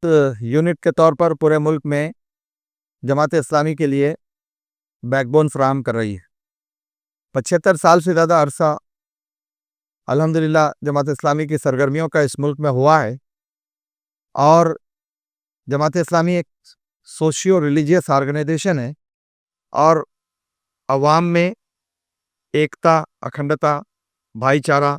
Unit के तौर पर पूरे मुल्क में जमात इस्लामी के लिए बैकबोन फराहम कर रही है। 75 साल से ज़्यादा अरसा अल्हम्दुलिल्लाह जमात इस्लामी की सरगर्मियों का इस मुल्क में हुआ है और जमात इस्लामी एक सोशियो रिलीजियस ऑर्गेनाइजेशन है और अवाम में एकता, अखंडता, भाईचारा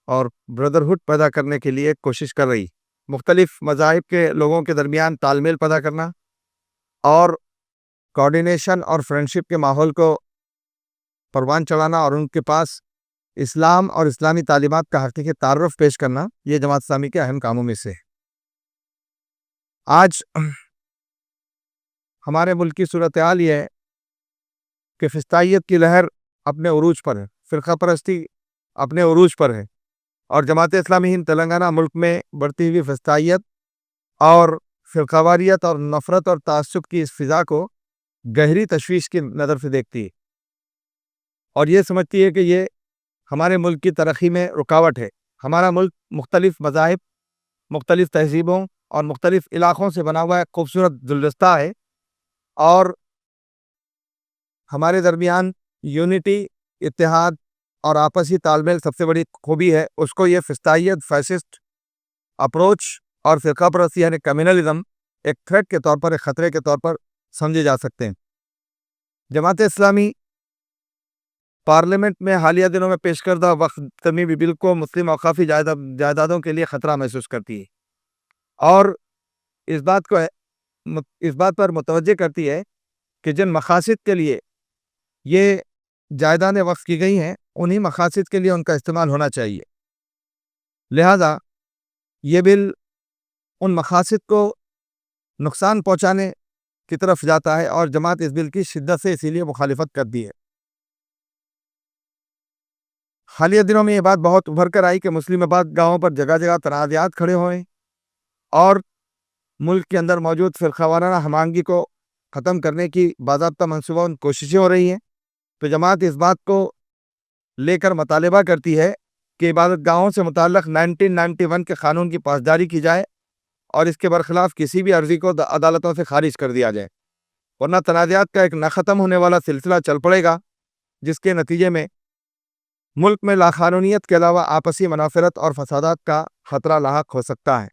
और ब्रदरहुड पैदा करने के लिए कोशिश कर रही है। मुख्तलिफ मज़ाहिब के लोगों के दरमियान तालमेल पैदा करना और कोऑर्डिनेशन और फ्रेंडशिप के माहौल को परवान चढ़ाना और उनके पास इस्लाम और इस्लामी तालीमात का हकीकी तारुफ पेश करना, ये जमात इस्लामी के अहम कामों में से है। आज हमारे मुल्क की सूरत हाल ये है कि फिस्ताइयत की लहर अपने उरूज पर है, फ़िरका परस्ती अपने उरूज पर है और जमात इस्लामी हिंद तेलंगाना मुल्क में बढ़ती हुई फिस्ताइयत और फ़िरकावारियत और नफ़रत और तासुब की इस फ़िज़ा को गहरी तशवीश की नज़र से देखती है और ये समझती है कि ये हमारे मुल्क की तरक्की में रुकावट है। हमारा मुल्क मुख्तलिफ मज़ाहिब, मुख्तलिफ तहज़ीबों और मुख्तलिफ इलाक़ों से बना हुआ एक खूबसूरत गुलदस्ता है और हमारे दरमियान यूनिटी, इत्तेहाद और आपसी तालमेल सबसे बड़ी खूबी है। उसको ये फिस्ताइयत, फैसिस्ट अप्रोच और फ़िरका परस्ती यानी कम्युनलिज़म एक थ्रेट के तौर पर, एक ख़तरे के तौर पर समझे जा सकते हैं। जमात इस्लामी पार्लियामेंट में हालिया दिनों में पेश करदा वक्त तमीमी बिल को मुस्लिम औकाफ़ी जायदादों के लिए ख़तरा महसूस करती है और इस बात पर मुतवज्जे करती है कि जिन मकासद के लिए ये जायदादें वक्फ की गई हैं, उन्हीं मकासद के लिए उनका इस्तेमाल होना चाहिए। लिहाजा ये बिल उन मकासद को नुकसान पहुँचाने की तरफ जाता है और जमात इस बिल की शिद्दत से इसीलिए मुखालिफत करती है। हालिया दिनों में ये बात बहुत उभर कर आई कि मुस्लिमाबाद गाँवों पर जगह जगह तनाज़ात खड़े हुए और मुल्क के अंदर मौजूद फ़िरकावाराना हमांगी को ख़त्म करने की बाज़ाब्ता मंसूबा कोशिशें हो रही हैं। तो जमात इस बात को लेकर मुतालबा करती है कि इबादत गाहों से मुताल्लिक़ 1991 के क़ानून की पासदारी की जाए और इसके बरखिलाफ़ किसी भी अर्ज़ी को अदालतों से खारिज कर दिया जाए, वरना तनाज़ात का एक न ख़त्म होने वाला सिलसिला चल पड़ेगा, जिसके नतीजे में मुल्क में लाक़ानूनियत के अलावा आपसी मनाफ़रत और फ़सादात का ख़तरा लाहक हो सकता है।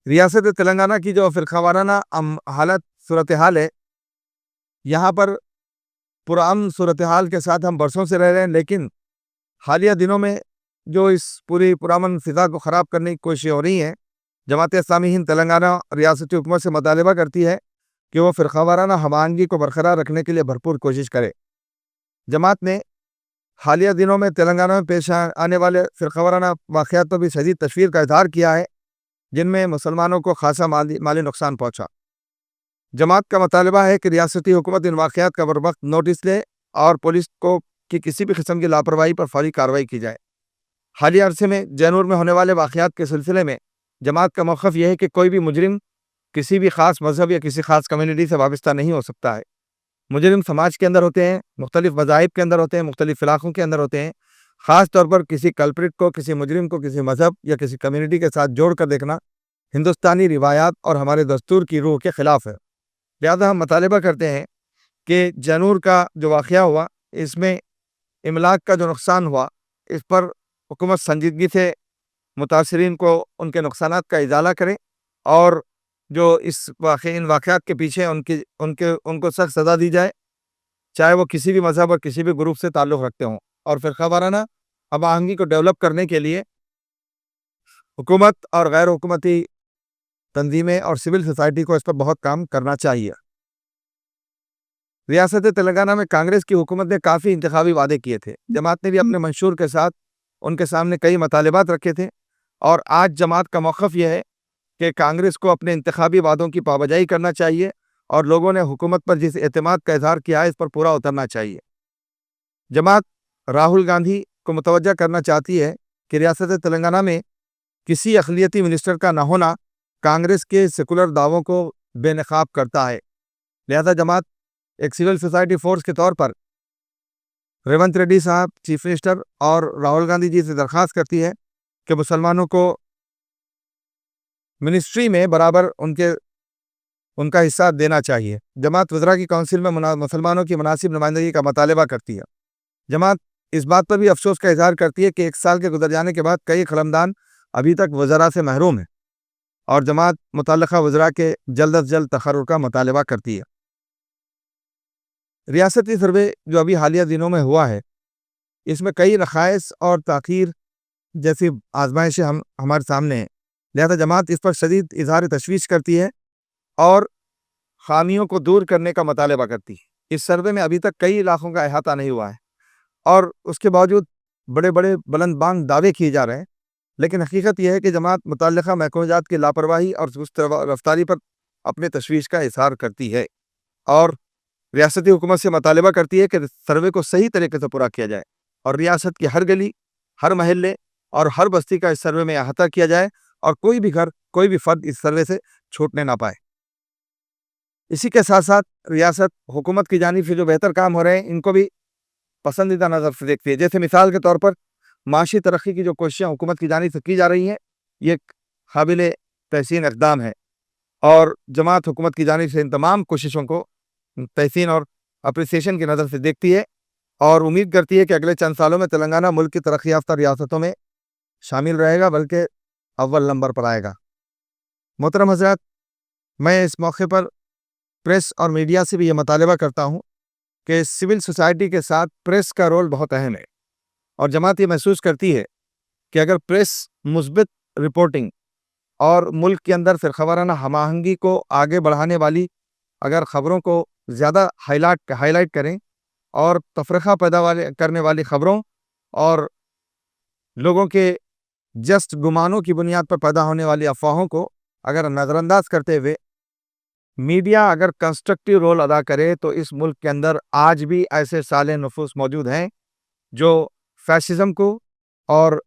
रियासत तेलंगाना की जो फ़िरकावाराना सूरत हाल है, यहाँ पर पुरान सूरत हाल के साथ हम बरसों से रह रहे हैं, लेकिन हालिया दिनों में जो इस पूरी पुरान फ़िज़ा को ख़राब करने की कोशिशें हो रही हैं, जमात इस्लामी हिंद तेलंगाना रियासती हुकूमत से मुतालबा करती है कि वो फ़िरकावाराना हमांगी को बरकरार रखने के लिए भरपूर कोशिश करे। जमात ने हालिया दिनों में तेलंगाना में पेश आने वाले फ़िरकावाराना वाक़यात पर भी शदीद तशवीर का इज़हार किया है, जिनमें मुसलमानों को खासा माली नुकसान पहुँचा। जमात का मुतालबा है कि रियासती हुकूमत इन वाक़यात का बरवक्त नोटिस ले और पुलिस को कि किसी भी किस्म की लापरवाही पर फौरी कार्रवाई की जाए। हालिया अरसे में जैनूर में होने वाले वाक़यात के सिलसिले में जमात का मौक़िफ़ यह है कि कोई भी मुजरिम किसी भी ख़ास मज़हब या किसी ख़ास कम्युनिटी से वाबस्ता नहीं हो सकता है। मुजरिम समाज के अंदर होते हैं, मुख्तलिफ मज़ाहिब के अंदर होते हैं, मुख्तलिफ इलाक़ों के अंदर होते हैं। ख़ास तौर पर किसी कल्प्रिट को, किसी मुजरिम को किसी मज़हब या किसी कम्युनिटी के साथ जोड़ कर देखना हिंदुस्तानी रिवायात और हमारे दस्तूर की रूह के ख़िलाफ़ है। लिहाजा हम मुतालबा करते हैं कि जैनूर का जो वाक़या हुआ, इसमें इमलाक का जो नुकसान हुआ, इस पर हुकूमत संजीदगी से मुतासरीन को उनके नुकसानात का इजाला करे और जो इन वाक़यात के पीछे उनको सख्त सज़ा दी जाए, चाहे वो किसी भी मज़हब और किसी भी ग्रुप से ताल्लुक़ रखते हों। और फ़िरकावाराना हमांगी को डेवलप करने के लिए हुकूमत और गैर हुकूमती तंजीमें और सिविल सोसाइटी को इस पर बहुत काम करना चाहिए। रियासत तेलंगाना में कांग्रेस की हुकूमत ने काफ़ी इंतखाबी वादे किए थे। जमात ने भी अपने मंशूर के साथ उनके सामने कई मुतालबात रखे थे और आज जमात का मौक़िफ़ यह है कि कांग्रेस को अपने इंतखाबी वादों की पाबजाई करना चाहिए और लोगों ने हुकूमत पर जिस एतमाद का इज़हार किया है, इस पर पूरा उतरना चाहिए। जमात राहुल गांधी को मुतवज्जा करना चाहती है कि रियासत तेलंगाना में किसी अक़लियती मिनिस्टर का न होना कांग्रेस के सेकुलर दावों को बेनकाब करता है। लिहाजा जमात एक सिविल सोसाइटी फोर्स के तौर पर रेवंत रेड्डी साहब, चीफ मिनिस्टर और राहुल गांधी जी से दरख्वास्त करती है कि मुसलमानों को منسٹری میں برابر ان کا حصہ دینا چاہیے۔ جماعت وزراء کی کونسل میں مسلمانوں کی مناسب نمائندگی کا مطالبہ کرتی ہے۔ جماعت اس بات پر بھی افسوس کا اظہار کرتی ہے کہ 1 سال کے گزر جانے کے بعد کئی قلمدان ابھی تک وزراء سے محروم ہیں، اور جماعت متعلقہ وزراء کے جلد از جلد تقرر کا مطالبہ کرتی ہے۔ ریاستی سروے جو ابھی حالیہ دنوں میں ہوا ہے، اس میں کئی نقائص اور تاخیر جیسی آزمائشیں ہمارے سامنے ہیں، لہذا جماعت اس پر شدید اظہار تشویش کرتی ہے اور خامیوں کو دور کرنے کا مطالبہ کرتی ہے۔ اس سروے میں ابھی تک کئی علاقوں کا احاطہ نہیں ہوا ہے، اور اس کے باوجود بڑے بڑے بلند بانگ دعوے کیے جا رہے ہیں، لیکن حقیقت یہ ہے کہ جماعت متعلقہ محکمہ جات کی لاپرواہی اور سست رفتاری پر اپنے تشویش کا اظہار کرتی ہے، اور ریاستی حکومت سے مطالبہ کرتی ہے کہ سروے کو صحیح طریقے سے پورا کیا جائے، اور ریاست کی ہر گلی، ہر محلے اور ہر بستی کا اس سروے میں احاطہ کیا جائے، اور کوئی بھی گھر، کوئی بھی فرد اس سروے سے چھوٹنے نہ پائے۔ اسی کے ساتھ ساتھ ریاست حکومت کی جانب سے جو بہتر کام ہو رہے ہیں، ان کو بھی پسندیدہ نظر سے دیکھتی ہے۔ جیسے مثال کے طور پر معاشی ترقی کی جو کوششیں حکومت کی جانب سے کی جا رہی ہیں، یہ ایک قابل تحسین اقدام ہے، اور جماعت حکومت کی جانب سے ان تمام کوششوں کو تحسین اور اپریسیشن کی نظر سے دیکھتی ہے، اور امید کرتی ہے کہ اگلے چند سالوں میں تلنگانہ ملک کی ترقی یافتہ ریاستوں میں شامل رہے گا، بلکہ اول نمبر پر آئے گا۔ محترم حضرات، میں اس موقع پر پریس اور میڈیا سے بھی یہ مطالبہ کرتا ہوں کہ سول سوسائٹی کے ساتھ پریس کا رول بہت اہم ہے، اور جماعت یہ محسوس کرتی ہے کہ اگر پریس مثبت رپورٹنگ اور ملک کے اندر فرقہ وارانہ ہم آہنگی کو آگے بڑھانے والی اگر خبروں کو زیادہ ہائی لائٹ کریں، اور تفرقہ پیدا کرنے والی خبروں اور لوگوں کے جسٹ گمانوں کی بنیاد پر پیدا ہونے والی افواہوں کو اگر نظر انداز کرتے ہوئے میڈیا اگر کنسٹرکٹیو رول ادا کرے، تو اس ملک کے اندر آج بھی ایسے صالح نفوس موجود ہیں جو فیشزم کو اور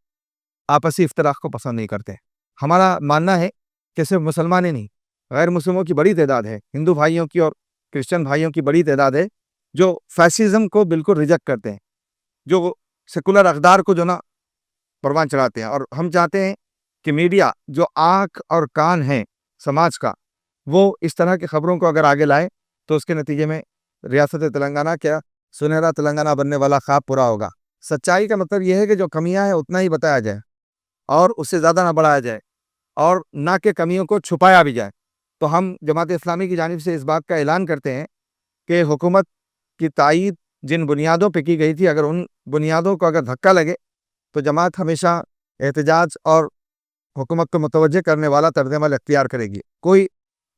آپسی اختلاف کو پسند نہیں کرتے۔ ہمارا ماننا ہے کہ صرف مسلمان ہی نہیں، غیر مسلموں کی بڑی تعداد ہے، ہندو بھائیوں کی اور کرسچن بھائیوں کی بڑی تعداد ہے جو فیشزم کو بالکل ریجیکٹ کرتے ہیں، جو سیکولر اقدار کو جو نا پروان چڑھاتے ہیں، اور ہم چاہتے ہیں کہ میڈیا جو آنکھ اور کان ہے سماج کا، وہ اس طرح کی خبروں کو اگر آگے لائے تو اس کے نتیجے میں ریاست تلنگانہ کیا سنہرا تلنگانہ بننے والا خواب پورا ہوگا۔ سچائی کا مطلب یہ ہے کہ جو کمیاں ہیں اتنا ہی بتایا جائے، اور اس سے زیادہ نہ بڑھایا جائے، اور نہ کہ کمیوں کو چھپایا بھی جائے۔ تو ہم جماعت اسلامی کی جانب سے اس بات کا اعلان کرتے ہیں کہ حکومت کی تائید جن بنیادوں پہ کی گئی تھی، اگر ان بنیادوں کو اگر دھکا لگے تو جماعت ہمیشہ احتجاج اور حکومت کو متوجہ کرنے والا طرز عمل اختیار کرے گی۔ کوئی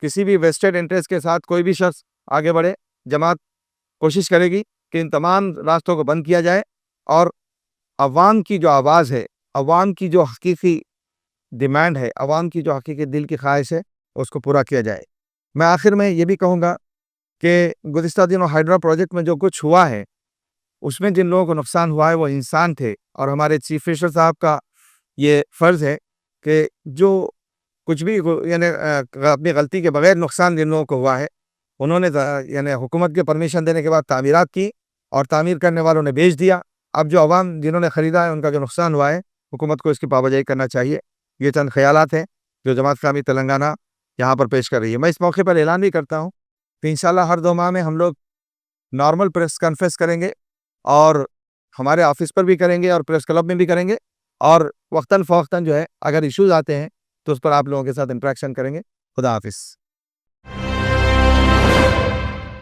کسی بھی ویسٹڈ انٹرسٹ کے ساتھ کوئی بھی شخص آگے بڑھے، جماعت کوشش کرے گی کہ ان تمام راستوں کو بند کیا جائے، اور عوام کی جو آواز ہے، عوام کی جو حقیقی ڈیمانڈ ہے، عوام کی جو حقیقی دل کی خواہش ہے، اس کو پورا کیا جائے۔ میں آخر میں یہ بھی کہوں گا کہ گزشتہ دنوں ہائیڈرا پروجیکٹ میں جو کچھ ہوا ہے، اس میں جن لوگوں کو نقصان ہوا ہے وہ انسان تھے، اور ہمارے چیف منسٹر صاحب کا یہ فرض ہے کہ جو کچھ بھی یعنی اپنی غلطی کے بغیر نقصان جن لوگوں کو ہوا ہے، انہوں نے یعنی حکومت کے پرمیشن دینے کے بعد تعمیرات کی، اور تعمیر کرنے والوں نے بیچ دیا۔ اب جو عوام جنہوں نے خریدا ہے، ان کا جو نقصان ہوا ہے، حکومت کو اس کی پابجائی کرنا چاہیے۔ یہ چند خیالات ہیں جو جماعت اسلامی تلنگانہ یہاں پر پیش کر رہی ہے۔ میں اس موقع پر اعلان بھی کرتا ہوں کہ انشاءاللہ ہر 2 ماہ میں ہم لوگ نارمل پریس کانفرنس کریں گے، اور ہمارے آفس پر بھی کریں گے، اور پریس کلب میں بھی کریں گے، اور وقتاً فوقتاً جو ہے اگر ایشوز آتے ہیں تو اس پر آپ لوگوں کے ساتھ انٹریکشن کریں گے۔ خدا حافظ۔